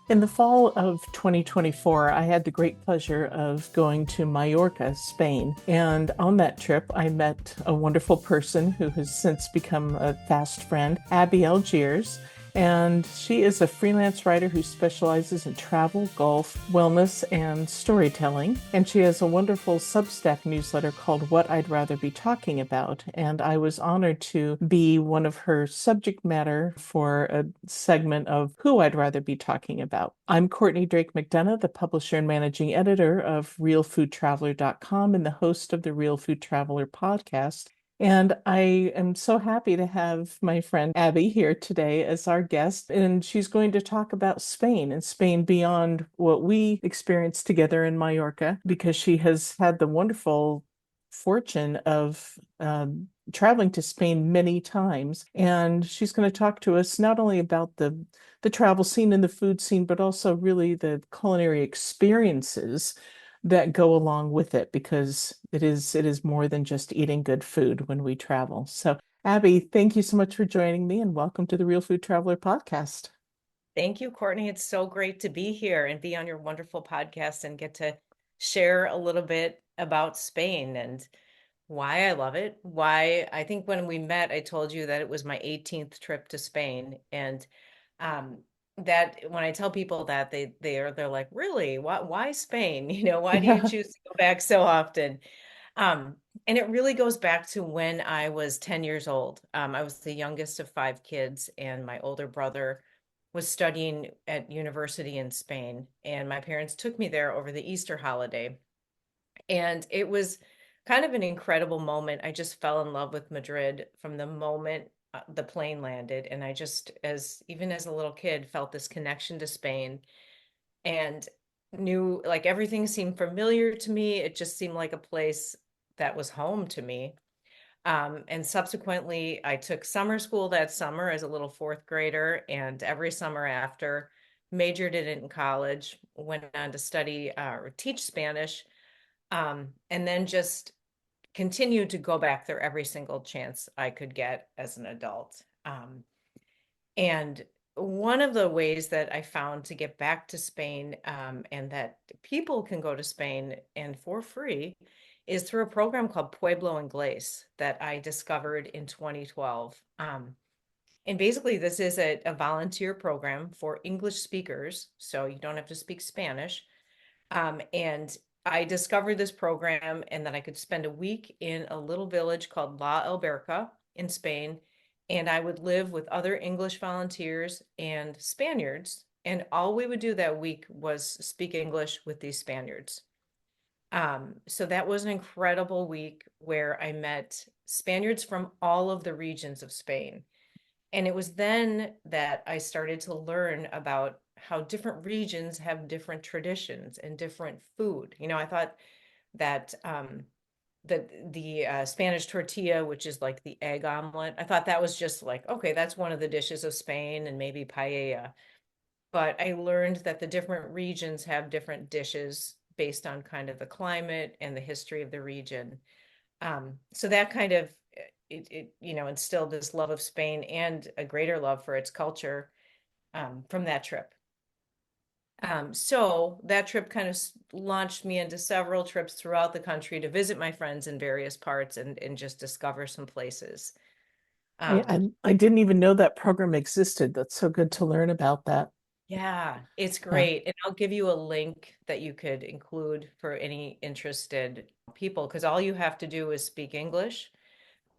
In the fall of 2024, I had the great pleasure of going to Mallorca, Spain. And on that trip, I met a wonderful person who has since become a fast friend, Abby Algiers. And she is a freelance writer who specializes in travel, golf, wellness, and storytelling. And she has a wonderful Substack newsletter called What I'd Rather Be Talking About. And I was honored to be one of her subject matter for a segment of Who I'd Rather Be Talking About. I'm Courtney Drake McDonough, the publisher and managing editor of RealFoodTraveler.com and the host of the Real Food Traveler podcast. And I am so happy to have my friend Abby here today as our guest. And she's going to talk about Spain and Spain beyond what we experienced together in Mallorca, because she has had the wonderful fortune of traveling to Spain many times. And she's going to talk to us not only about the travel scene and the food scene, but also really the culinary experiences that go along with it, because it is more than just eating good food when we travel. So, Abby, thank you so much for joining me and welcome to the Real Food Traveler podcast. Thank you, Courtney. It's so great to be here and be on your wonderful podcast and get to share a little bit about Spain and why I love it. Why I think when we met, I told you that it was my 18th trip to Spain. And um, that when I tell people that they're like, really? Why Spain? Why do you Yeah. choose to go back so often? Um, and it really goes back to when I was 10 years old. I was the youngest of five kids, and my older brother was studying at university in Spain, and my parents took me there over the Easter holiday. And it was kind of an incredible moment. I just fell in love with Madrid from the moment the plane landed, and I just, as even as a little kid, felt this connection to Spain and knew like everything seemed familiar to me. It just seemed like a place that was home to me. And subsequently, I took summer school that summer as a little fourth grader, and every summer after, majored in it in college, went on to study or teach Spanish, and then just continued to go back there every single chance I could get as an adult. And one of the ways that I found to get back to Spain, and that people can go to Spain and for free, is through a program called Pueblo Inglés that I discovered in 2012. And basically, this is a volunteer program for English speakers, so you don't have to speak Spanish. And I discovered this program and that I could spend a week in a little village called La Alberca in Spain. And I would live with other English volunteers and Spaniards. And all we would do that week was speak English with these Spaniards. So that was an incredible week where I met Spaniards from all of the regions of Spain. And it was then that I started to learn about how different regions have different traditions and different food. I thought that the Spanish tortilla, which is like the egg omelet, I thought that was just like, okay, that's one of the dishes of Spain and maybe paella. But I learned that the different regions have different dishes based on kind of the climate and the history of the region. So that kind of instilled this love of Spain and a greater love for its culture from that trip. So that trip kind of launched me into several trips throughout the country to visit my friends in various parts and just discover some places. I, Um, I, I didn't even know that program existed. That's so good to learn about that. yeah, it's Yeah. great. And I'll give you a link that you could include for any interested people, because all you have to do is speak English.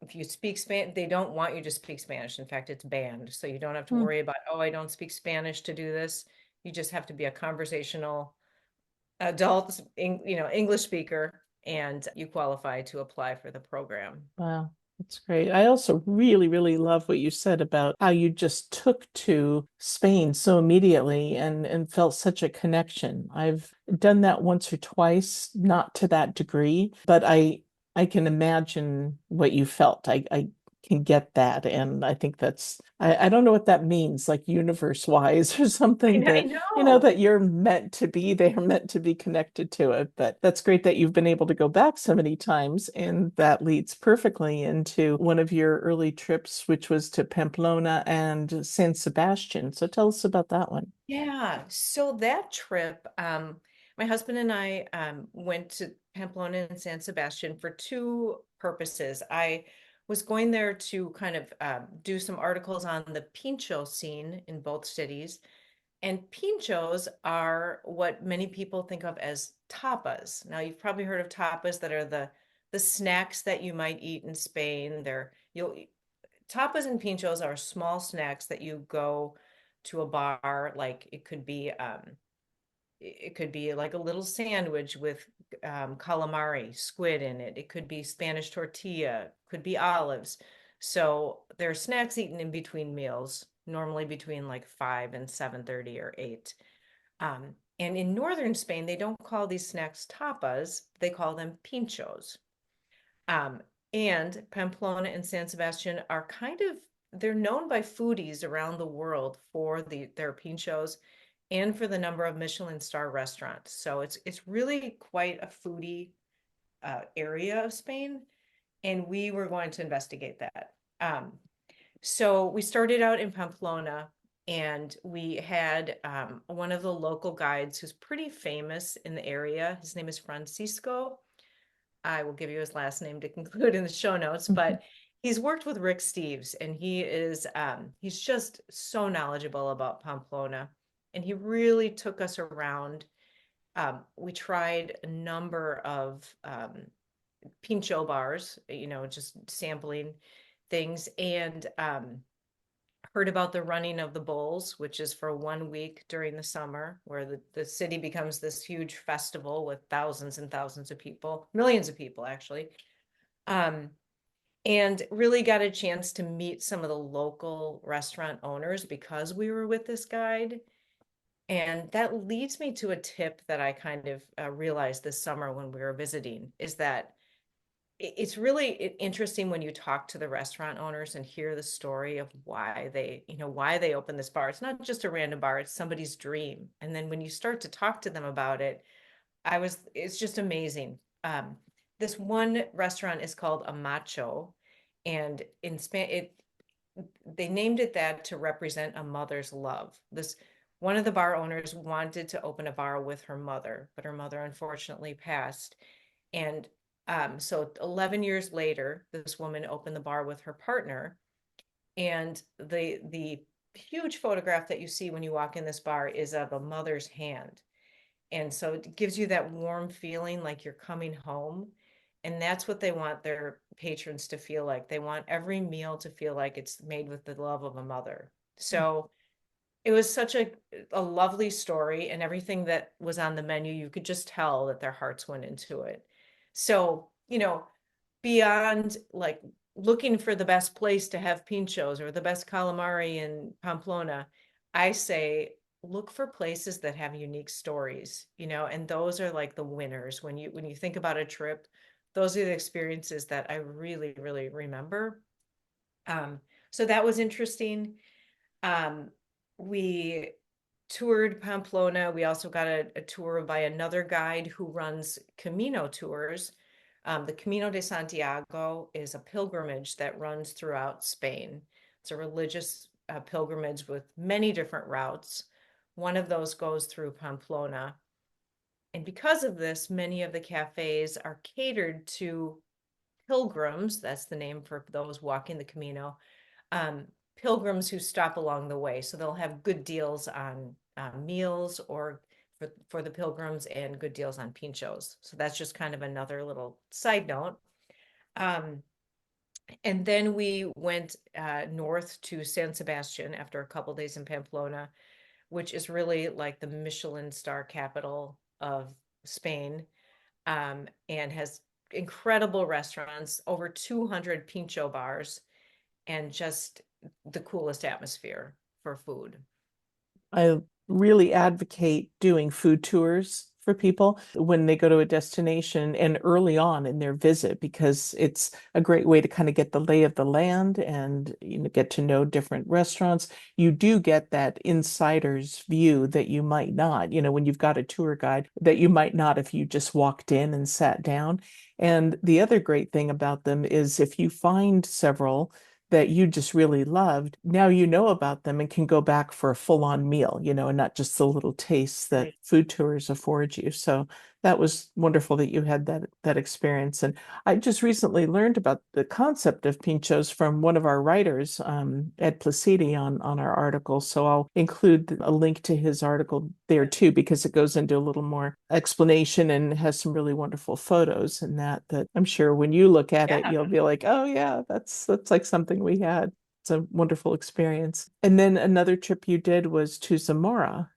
If you speak Spanish, they don't want you to speak Spanish. In fact, it's banned. So you don't have to Hmm. worry about, oh, I don't speak Spanish to do this. You just have to be a conversational adult, English speaker, and you qualify to apply for the program. Wow. That's great. I also really, really love what you said about how you just took to Spain so immediately and felt such a connection. I've done that once or twice, not to that degree, but I can imagine what you felt. I can get that. And I think I don't know what that means, like universe wise or something I that, know. that you're meant to be, they are meant to be connected to it. But that's great that you've been able to go back so many times. And that leads perfectly into one of your early trips, which was to Pamplona and San Sebastian. So tell us about that one. Yeah, so that trip, my husband and I went to Pamplona and San Sebastian for two purposes. I was going there to kind of do some articles on the pincho scene in both cities. And pinchos are what many people think of as tapas. Now, you've probably heard of tapas that are the snacks that you might eat in Spain. Tapas and pinchos are small snacks that you go to a bar, like it could be like a little sandwich with calamari, squid in it. It could be Spanish tortilla, could be olives. So they're snacks eaten in between meals, normally between like 5 and 7:30 or 8. And in northern Spain, they don't call these snacks tapas, they call them pinchos. Um, and Pamplona and San Sebastian are they're known by foodies around the world for their pinchos and for the number of Michelin star restaurants. So it's really quite a foodie area of Spain, and we were going to investigate that. So we started out in Pamplona, and we had one of the local guides who's pretty famous in the area. His name is Francisco. I will give you his last name to conclude in the show notes, but he's worked with Rick Steves, and he's just so knowledgeable about Pamplona, and he really took us around. We tried a number of pincho bars, just sampling things, and heard about the running of the bulls, which is for 1 week during the summer, where the city becomes this huge festival with thousands and thousands of people, millions of people actually. Um, and really got a chance to meet some of the local restaurant owners because we were with this guide. And that leads me to a tip that I kind of realized this summer when we were visiting is that it's really interesting when you talk to the restaurant owners and hear the story of why they open this bar. It's not just a random bar, it's somebody's dream. And then when you start to talk to them about it, it's just amazing. This one restaurant is called a Macho, and in Spanish, they named it that to represent a mother's love. This One of the bar owners wanted to open a bar with her mother, but her mother unfortunately passed. And so 11 years later, this woman opened the bar with her partner. And the huge photograph that you see when you walk in this bar is of a mother's hand. And so it gives you that warm feeling like you're coming home. And that's what they want their patrons to feel like. They want every meal to feel like it's made with the love of a mother. So it was such a lovely story, and everything that was on the menu, you could just tell that their hearts went into it. So, beyond like looking for the best place to have pinchos or the best calamari in Pamplona, I say look for places that have unique stories, and those are like the winners when you think about a trip. Those are the experiences that I really, really remember. So that was interesting. Um, we toured Pamplona. We also got a tour by another guide who runs Camino tours. The Camino de Santiago is a pilgrimage that runs throughout Spain. It's a religious pilgrimage with many different routes. One of those goes through Pamplona. And because of this, many of the cafes are catered to pilgrims. That's the name for those walking the Camino. Pilgrims who stop along the way. So they'll have good deals on meals or for the pilgrims and good deals on pinchos. So that's just kind of another little side note. And then we went north to San Sebastian after a couple days in Pamplona, which is really like the Michelin star capital of Spain, and has incredible restaurants, over 200 pincho bars, and just the coolest atmosphere for food. I really advocate doing food tours for people when they go to a destination and early on in their visit, because it's a great way to kind of get the lay of the land and get to know different restaurants. You do get that insider's view that you might not, when you've got a tour guide, that you might not if you just walked in and sat down. And the other great thing about them is if you find several that you just really loved, now you know about them and can go back for a full-on meal, and not just the little tastes that Right. food tours afford you. So that was wonderful that you had that experience. And I just recently learned about the concept of pinchos from one of our writers, Ed Placidi, on our article. So I'll include a link to his article there too, because it goes into a little more explanation and has some really wonderful photos and that I'm sure when you look at it, Yeah. you'll be like, oh yeah, that's like something we had. It's a wonderful experience. And then another trip you did was to Zamora.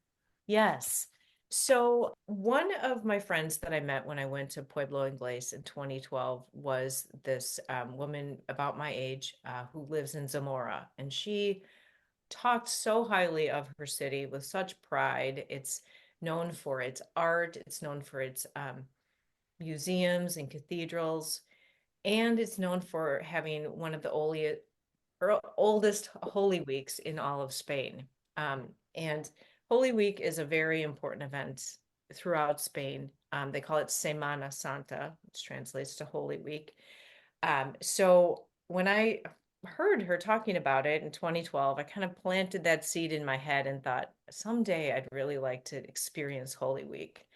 Yes. So one of my friends that I met when I went to Pueblo Inglés in 2012 was this woman about my age who lives in Zamora, and she talked so highly of her city with such pride. It's known for its art, it's known for its museums and cathedrals, and it's known for having one of the oldest Holy Weeks in all of Spain. And Holy Week is a very important event throughout Spain. They call it Semana Santa, which translates to Holy Week. So when I heard her talking about it in 2012, I kind of planted that seed in my head and thought, someday I'd really like to experience Holy Week,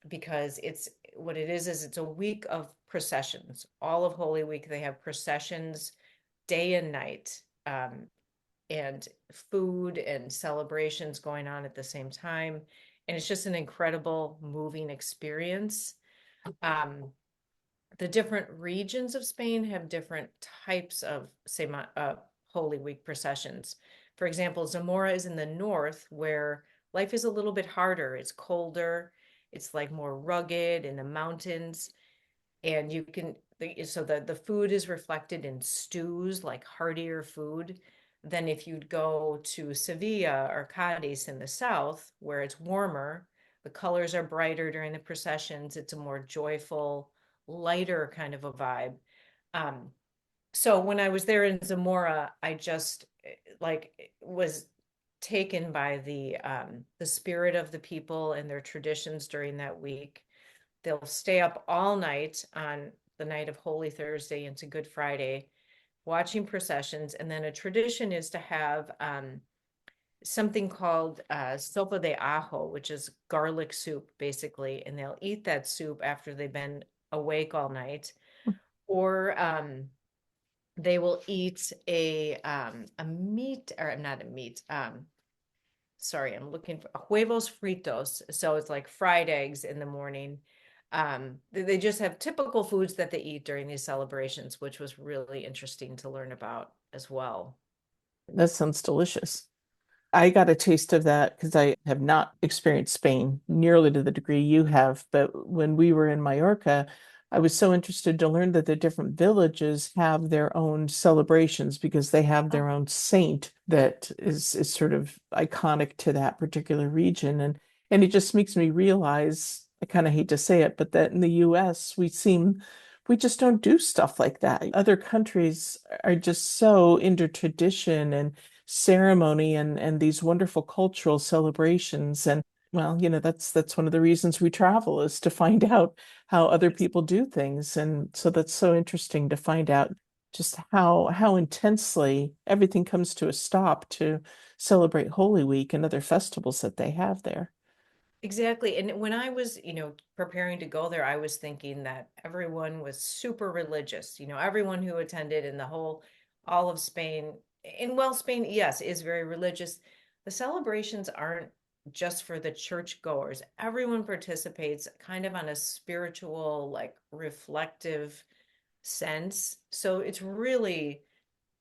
because it's what it is it's a week of processions. All of Holy Week, they have processions day and night, and food and celebrations going on at the same time. And it's just an incredible, moving experience. Um, the different regions of Spain have different types of, say, Holy Week processions. For example, Zamora is in the north, where life is a little bit harder. It's colder, it's like more rugged in the mountains, and the food is reflected in stews, like heartier food, than if you'd go to Sevilla or Cadiz in the south, where it's warmer. The colors are brighter during the processions. It's a more joyful, lighter kind of a vibe. um so when I was there in Zamora, I just was taken by the spirit of the people and their traditions during that week. They'll stay up all night on the night of Holy Thursday into Good Friday, watching processions. And then a tradition is to have something called sopa de ajo, which is garlic soup, basically. And they'll eat that soup after they've been awake all night. Or they will eat a meat, or not a meat. Sorry, I'm looking for huevos fritos. So it's like fried eggs in the morning. They just have typical foods that they eat during these celebrations, which was really interesting to learn about as well. That sounds delicious. I got a taste of that because I have not experienced Spain nearly to the degree you have. But when we were in Mallorca, I was so interested to learn that the different villages have their own celebrations because they have Oh, their own saint that is sort of iconic to that particular region. And it just makes me realize, I kind of hate to say it, but that in the US we just don't do stuff like that. Other countries are just so into tradition and ceremony and these wonderful cultural celebrations. And well, that's one of the reasons we travel, is to find out how other ex- people do things. And so that's so interesting to find out just how intensely everything comes to a stop to celebrate Holy Week and other festivals that they have there. exactly. And when I was, preparing to go there, I was thinking that everyone was super religious. Everyone who attended in all of Spain, and well, Spain, yes, is very religious. The celebrations aren't just for the churchgoers. Everyone participates kind of on a spiritual, like reflective sense. So it's really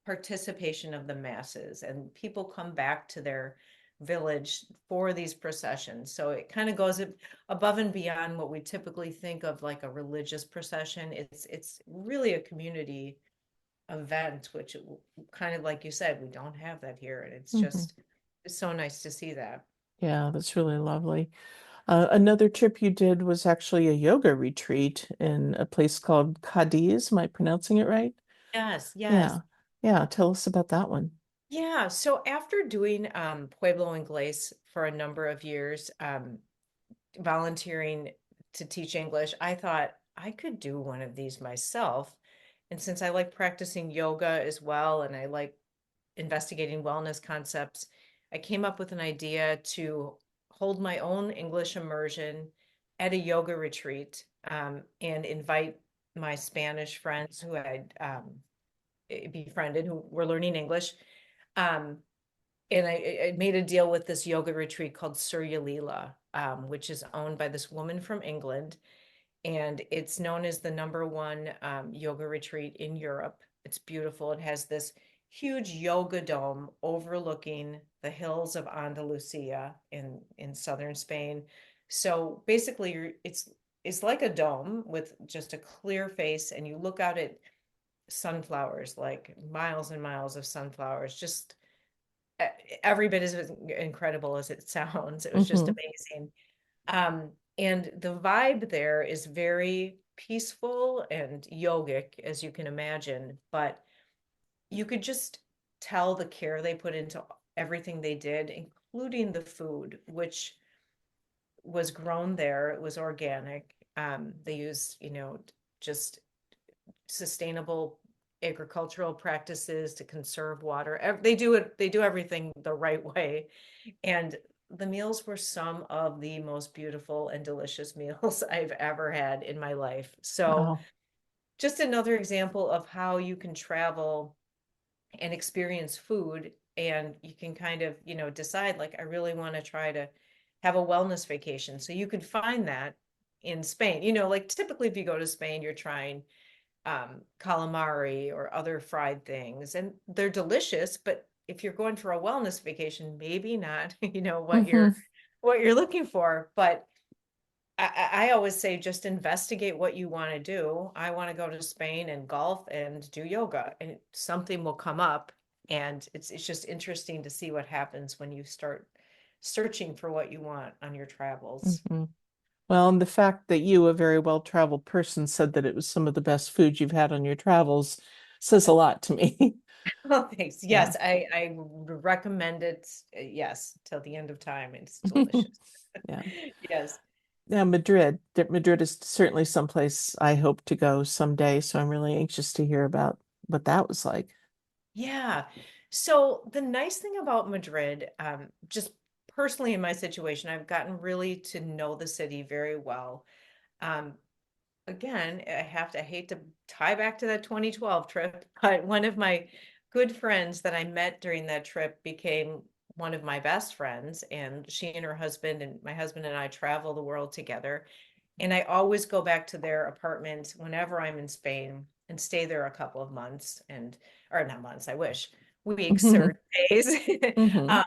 participation of the masses, and people come back to their village for these processions. So it kind of goes above and beyond what we typically think of like a religious procession. It's really a community event, which kind of like you said, we don't have that here, and Mhm. it's so nice to see that. Yeah, that's really lovely. Another trip you did was actually a yoga retreat in a place called Cadiz. Am I pronouncing it right? Yes, yes. Yeah. Yeah. Tell us about that one. Yeah, so after doing Pueblo Inglés for a number of years, volunteering to teach English, I thought I could do one of these myself. And since I like practicing yoga as well, and I like investigating wellness concepts, I came up with an idea to hold my own English immersion at a yoga retreat, and invite my Spanish friends who I'd befriended who were learning English. Um, and I made a deal with this yoga retreat called Surya Leela, which is owned by this woman from England, and it's known as the number one yoga retreat in Europe. It's beautiful. It has this huge yoga dome overlooking the hills of Andalusia in southern Spain. So basically, it's like a dome with just a clear face, and you look out at sunflowers, like miles and miles of sunflowers, just every bit as incredible as it sounds. It was just Hmm. amazing. And the vibe there is very peaceful and yogic, as you can imagine, but you could just tell the care they put into everything they did, including the food, which was grown there. It was organic. They used, just sustainable agricultural practices to conserve water. They do it, they do everything the right way. And the meals were some of the most beautiful and delicious meals I've ever had in my life. So Wow. just another example of how you can travel and experience food, and you can kind of, decide like I really want to try to have a wellness vacation. So you could find that in Spain. Like typically if you go to Spain, you're trying calamari or other fried things, and they're delicious. But if you're going for a wellness vacation, maybe not, what Hmm. you're looking for. But I always say just investigate what you want to do. I want to go to Spain and golf and do yoga, and something will come up. And it's just interesting to see what happens when you start searching for what you want on your travels. Hmm. Well, and the fact that you, a very well-traveled person, said that it was some of the best food you've had on your travels says a lot to me. Oh, thanks. Yeah. Yes, I would recommend it. Yes, till the end of time. It's delicious. Yeah. Yes. Yeah, Madrid. Madrid is certainly someplace I hope to go someday, so I'm really anxious to hear about what that was like. Yeah. So the nice thing about Madrid, just personally in my situation, I've gotten really to know the city very well. Um, Again, I hate to tie back to that 2012 trip, but one of my good friends that I met during that trip became one of my best friends, and she and her husband and my husband and I travel the world together. And I always go back to their apartment whenever I'm in Spain and stay there a couple of months, or not months, I wish, weeks or days. Hmm. Um,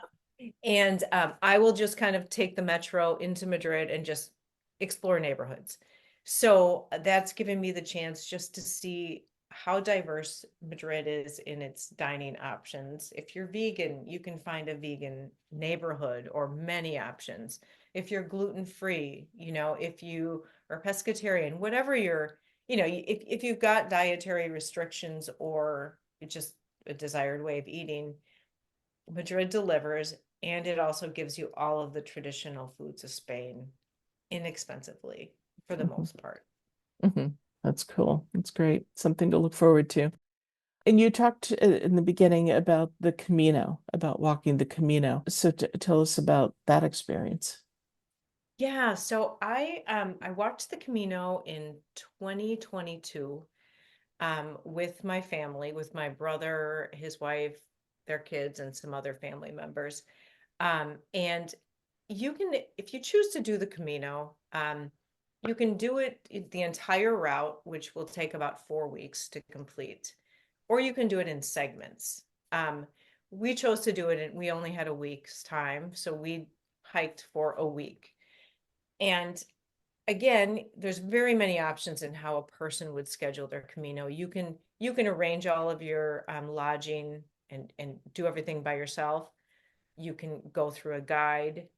and I will just kind of take the metro into Madrid and just explore neighborhoods. So that's given me the chance just to see how diverse Madrid is in its dining options. If you're vegan, you can find a vegan neighborhood or many options. If you're gluten free, if you are pescatarian, whatever if you've got dietary restrictions or just a desired way of eating, Madrid delivers, and it also gives you all of the traditional foods of Spain inexpensively for the Hmm. most part. Hmm. That's cool. That's great. Something to look forward to. And you talked in the beginning about the Camino, about walking the Camino. So tell us about that experience. Yeah, so I walked the Camino in 2022 with my family, with my brother, his wife, their kids, and some other family members. And you can, if you choose to do the Camino, you can do it the entire route, which will take about 4 weeks to complete, or you can do it in segments. Um, we chose to do it, and we only had a week's time, so we hiked for a week. And again, there's very many options in how a person would schedule their Camino. You can arrange all of your lodging and do everything by yourself. You can go through a guide.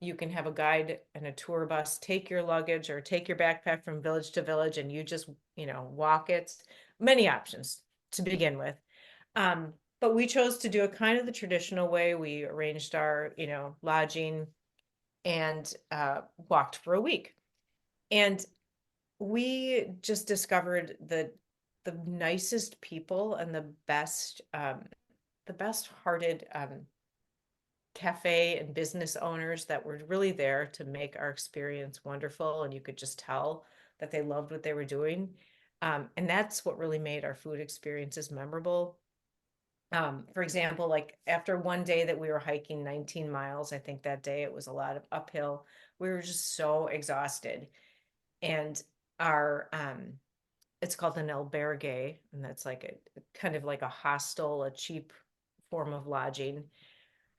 You can have a guide and a tour bus take your luggage or take your backpack from village to village and you just, walk it. Many options to begin with. But we chose to do it kind of the traditional way. We arranged our, lodging and walked for a week. And we just discovered the nicest people and the best hearted cafe and business owners that were really there to make our experience wonderful. And you could just tell that they loved what they were doing. And that's what really made our food experiences memorable. For example, like after one day that we were hiking 19 miles, I think that day it was a lot of uphill. We were just so exhausted. And our it's called an albergue, and that's like a kind of like a hostel, a cheap form of lodging.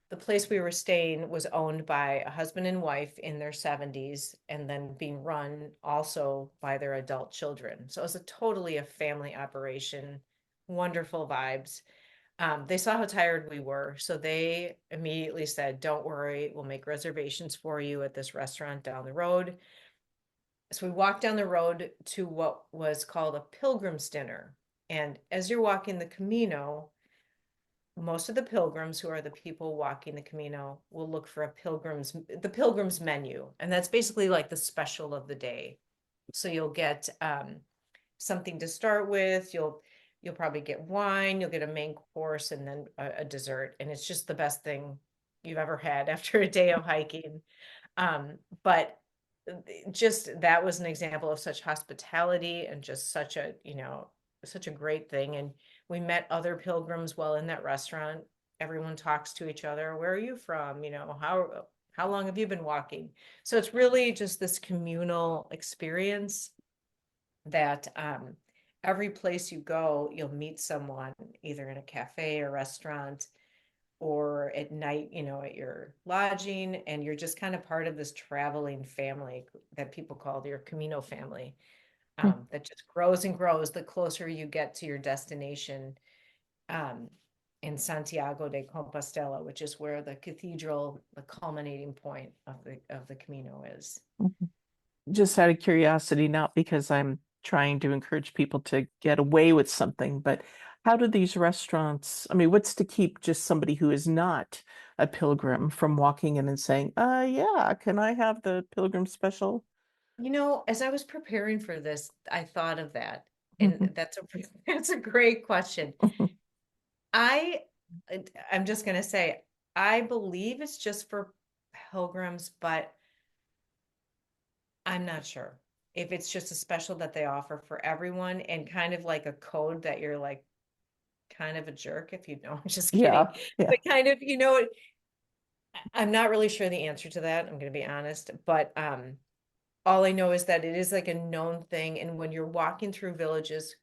The place we were staying was owned by a husband and wife in their 70s and then being run also by their adult children. So it was a family operation, wonderful vibes. They saw how tired we were, so they immediately said, "Don't worry, we'll make reservations for you at this restaurant down the road." So we walked down the road to what was called a pilgrim's dinner. And as you're walking the Camino, most of the pilgrims, who are the people walking the Camino, will look for the pilgrim's menu. And that's basically like the special of the day. So you'll get something to start with. You'll probably get wine, you'll get a main course, and then a dessert. And it's just the best thing you've ever had after a day of hiking. But just that was an example of such hospitality and just such a great thing. And we met other pilgrims while in that restaurant. Everyone talks to each other. Where are you from? How long have you been walking? So it's really just this communal experience that every place you go, you'll meet someone either in a cafe or restaurant or at night, at your lodging, and you're just kind of part of this traveling family that people call your Camino family, that just grows and grows the closer you get to your destination um, in Santiago de Compostela, which is where the cathedral, the culminating point of the Camino is. Just out of curiosity, not because I'm trying to encourage people to get away with something, but how do these restaurants, I mean, what's to keep just somebody who is not a pilgrim from walking in and saying, yeah, can I have the pilgrim special? As I was preparing for this, I thought of that, and Mhm. that's a great question. I I'm just gonna say I believe it's just for pilgrims, but I'm not sure if it's just a special that they offer for everyone and kind of like a code that you're like kind of a jerk if you know. I'm just kidding. Yeah, yeah. But kind of, I'm not really sure the answer to that. I'm gonna be honest, but all I know is that it is like a known thing, and when you're walking through villages,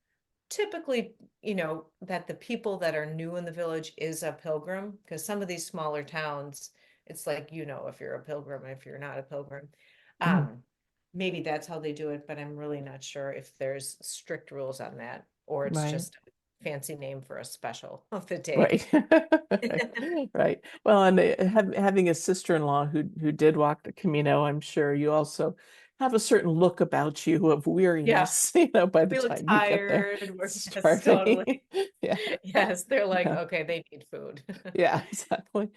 typically, that the people that are new in the village is a pilgrim, because some of these smaller towns, it's like, if you're a pilgrim, if you're not a pilgrim. Mhm. Um, Maybe that's how they do it, but I'm really not sure if there's strict rules on that, or it's Right. just a fancy name for a special of the day. Right. Right. Well, and having a sister-in-law who did walk the Camino, I'm sure you also have a certain look about you of Yeah, weariness, by the we look time you get there, tired. Yes, starving. totally. Yeah. Yes, they're like, Yeah. okay, they need food. Yeah, exactly.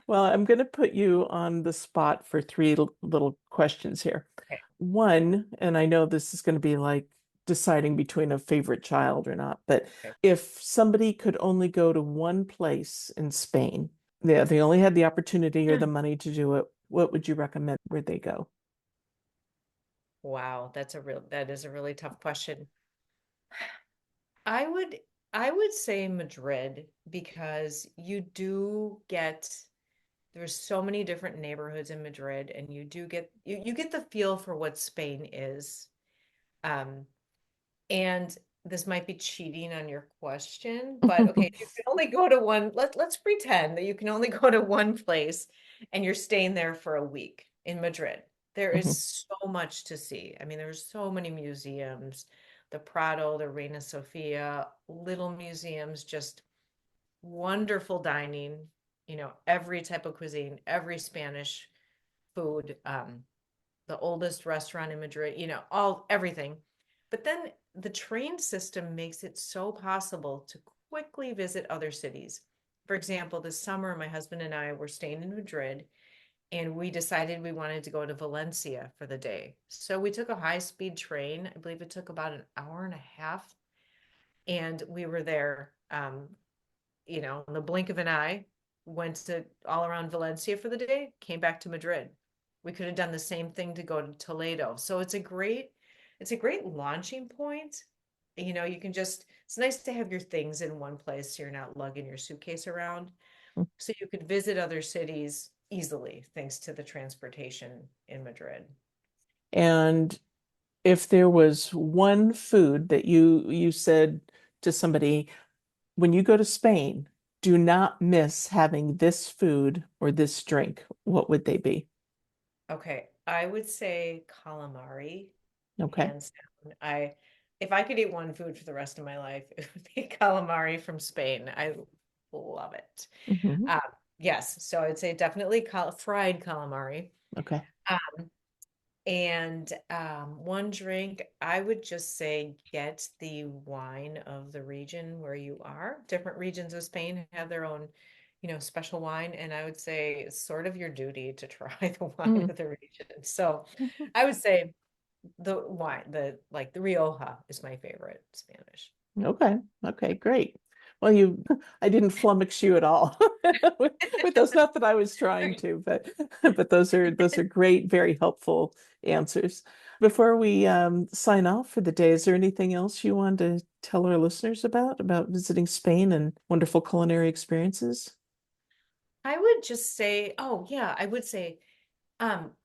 Well, I'm going to put you on the spot for three little questions here. Okay. One, and I know this is going to be like deciding between a favorite child or not, but Okay. if somebody could only go to one place in Spain, yeah, they only had the opportunity or the money to do it, what would you recommend where they go? Wow, that is a really tough question. I would I would say Madrid because there's so many different neighborhoods in Madrid, and you get the feel for what Spain is. Um, and this might be cheating on your question, but okay, if you can only go to let's pretend that you can only go to one place and you're staying there for a week in Madrid. There is Mhm. so much to see. I mean, there's so many museums, the Prado, the Reina Sofia, little museums, just wonderful dining, every type of cuisine, every Spanish food, the oldest restaurant in Madrid, everything. But then the train system makes it so possible to quickly visit other cities. For example, this summer, my husband and I were staying in Madrid, and we decided we wanted to go to Valencia for the day. So we took a high-speed train. I believe it took about an hour and a half, and we were there, in the blink of an eye, went to all around Valencia for the day, came back to Madrid. We could have done the same thing to go to Toledo. So it's a great launching point. You can it's nice to have your things in one place so you're not lugging your suitcase around. So you could visit other cities easily thanks to the transportation in Madrid. And if there was one food that you said to somebody, when you go to Spain, do not miss having this food or this drink, what would they be? Okay, I would say calamari, Okay. hands down. If I could eat one food for the rest of my life, it would be calamari from Spain. I love it. Hmm. Um, yes, so I'd say definitely fried calamari. Okay. Um, and one drink, I would just say get the wine of the region where you are. Different regions of Spain have their own, special wine, and I would say it's sort of your duty to try the wine Mm. of the region. So I would say the wine, the Rioja is my favorite Spanish. Okay. Okay, great. Well, I didn't flummox you at all with those. Not that I was trying Great. to, but those are great, very helpful answers. Before we sign off for the day, is there anything else you want to tell our listeners about visiting Spain and wonderful culinary experiences? I would just say, oh yeah, I would say,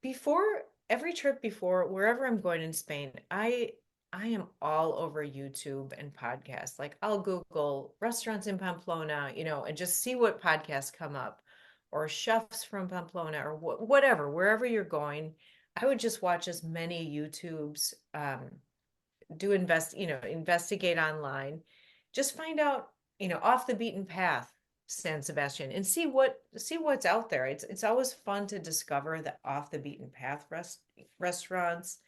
before every trip, before wherever I'm going in Spain, I am all over YouTube and podcasts. Like I'll Google restaurants in Pamplona, and just see what podcasts come up, or chefs from Pamplona, or whatever, wherever you're going. I would just watch as many YouTubes, investigate online, just find out, off the beaten path, San Sebastian, and see what's out there. It's always fun to discover the off the beaten path restaurants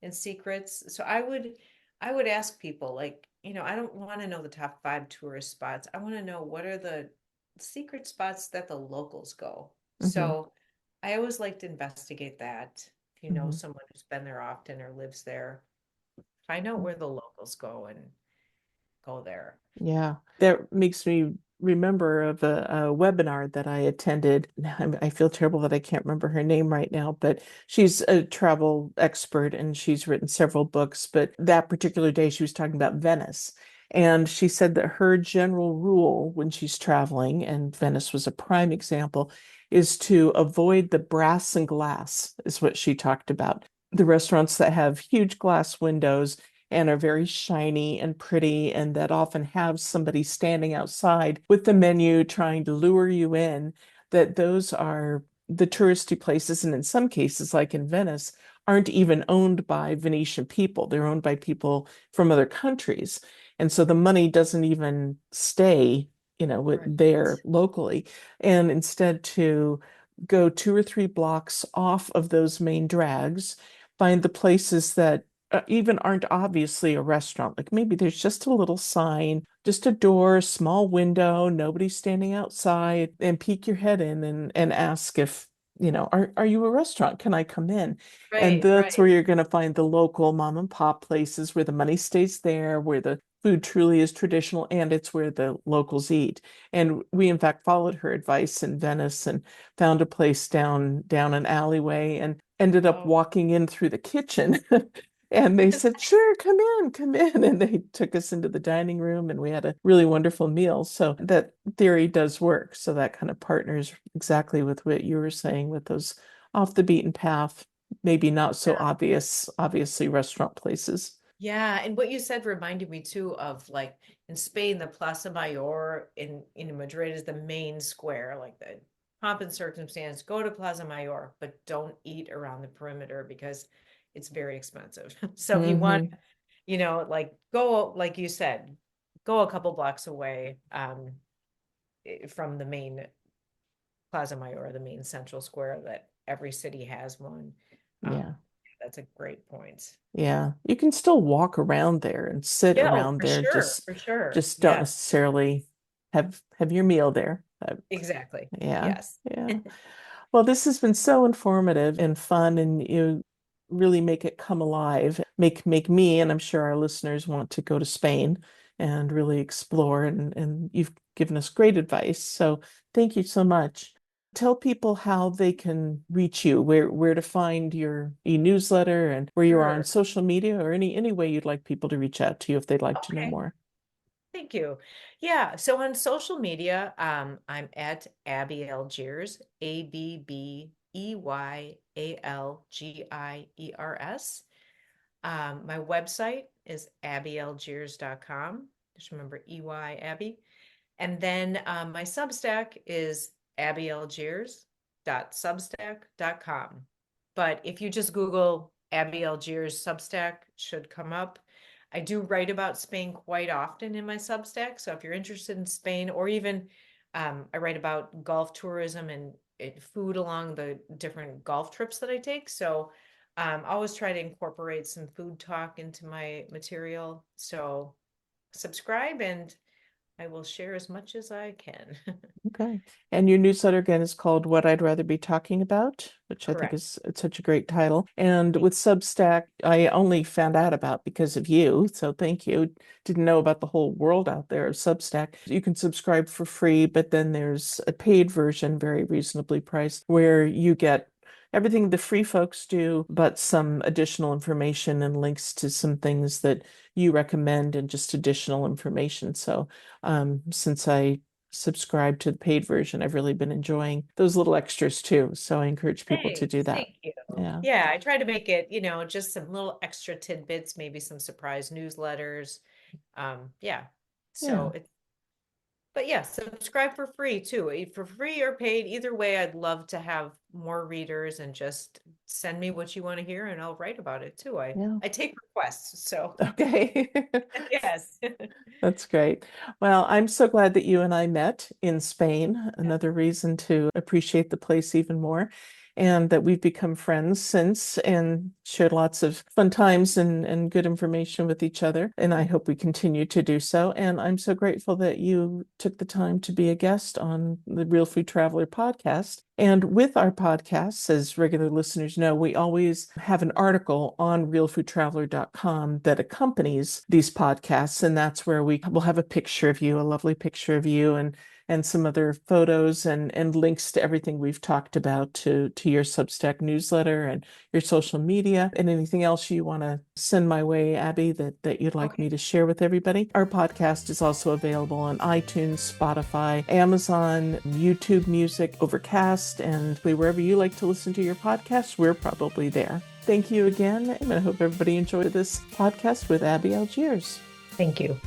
and secrets. So I would ask people, like, I don't want to know the top 5 tourist spots. I want to know what are the secret spots that the locals go. Hmm. So I always like to investigate that. If you know Hmm. someone who's been there often or lives there, find out where the locals go and go there. Yeah, that makes me remember of a webinar that I attended. Now, I feel terrible that I can't remember her name right now, but she's a travel expert and she's written several books. But that particular day, she was talking about Venice. And she said that her general rule when she's traveling, and Venice was a prime example, is to avoid the brass and glass, is what she talked about. The restaurants that have huge glass windows and are very shiny and pretty, and that often have somebody standing outside with the menu trying to lure you in, that those are the touristy places. And in some cases, like in Venice, aren't even owned by Venetian people. They're owned by people from other countries. And so the money doesn't even stay, Right. there locally. And instead to go 2 or 3 blocks off of those main drags, find the places that even aren't obviously a restaurant. Like maybe there's just a little sign, just a door, small window, nobody standing outside, and peek your head in and ask if, are you a restaurant? Can I come in? And Right, that's where right. you're going to find the local mom and pop places where the money stays there, where the food truly is traditional, and it's where the locals eat. And we, in fact, followed her advice in Venice and found a place down an alleyway and ended up Oh, walking in through the kitchen. And they said, sure, come in, come in. And they took us into the dining room and we had a really wonderful meal. So that theory does work. So that kind of partners exactly with what you were saying with those off the beaten path, maybe not so yeah. obviously restaurant places. Yeah, and what you said reminded me too of, like, in Spain, the Plaza Mayor in Madrid is the main square, like the pomp and circumstance. Go to Plaza Mayor, but don't eat around the perimeter because it's very expensive. So if you want, Hmm. like, go, like you said, go a couple blocks away, from the main Plaza Mayor, the main central square that every city has one. Yeah. That's a great point. Yeah. You can still walk around there and sit Yeah, oh, around there, for sure. just don't Yeah, necessarily have your meal there. exactly. Yeah. Yes. Yeah. Well, this has been so informative and fun, and you really make it come alive. Make me, and I'm sure our listeners, want to go to Spain and really explore, and you've given us great advice. So thank you so much. Tell people how they can reach you, where to find your e-newsletter and where you are on Sure. social media, or any way you'd like people to reach out to you if they'd like to know Okay. more. Thank you. Yeah. So on social media, I'm at Abby Algiers, ABBEYALGIERS. My website is abbyalgiers.com. Just remember EY Abby. And then my Substack is abbyalgiers.substack.com. But if you just Google Abby Algiers Substack, should come up. I do write about Spain quite often in my Substack. So if you're interested in Spain, or even I write about golf tourism and food along the different golf trips that I take. So I always try to incorporate some food talk into my material. So subscribe and I will share as much as I can. Okay. And your newsletter again is called What I'd Rather Be Talking About, which I think Correct. is it's such a great title. And Thank with Substack, I only found out about because of you. So thank you. Didn't know about the whole world out there of Substack. You can subscribe for free, but then there's a paid version, very reasonably priced, where you get everything the free folks do, but some additional information and links to some things that you recommend and just additional information. So since I subscribe to the paid version, I've really been enjoying those little extras too. So I encourage people to do Thanks. that. Thank you. Yeah. Yeah, I try to make it, just some little extra tidbits, maybe some surprise newsletters. Yeah. Yeah. So it's But yeah, subscribe for free too. For free or paid, either way, I'd love to have more readers and just send me what you want to hear and I'll write about it too. I Yeah. I take requests, so Okay. yes. That's great. Well, I'm so glad that you and I met in Spain. Yeah. Another reason to appreciate the place even more. And that we've become friends since and shared lots of fun times and good information with each other. And I hope we continue to do so. And I'm so grateful that you took the time to be a guest on the Real Food Traveler podcast. And with our podcasts, as regular listeners know, we always have an article on realfoodtraveler.com that accompanies these podcasts. And that's where we will have a picture of you, a lovely picture of you, and some other photos and links to everything we've talked about to your Substack newsletter and your social media and anything else you want to send my way, Abby, that you'd like me Okay. to share with everybody. Our podcast is also available on iTunes, Spotify, Amazon, YouTube Music, Overcast, and wherever you like to listen to your podcasts, we're probably there. Thank you again, and I hope everybody enjoyed this podcast with Abby Algiers. Thank you.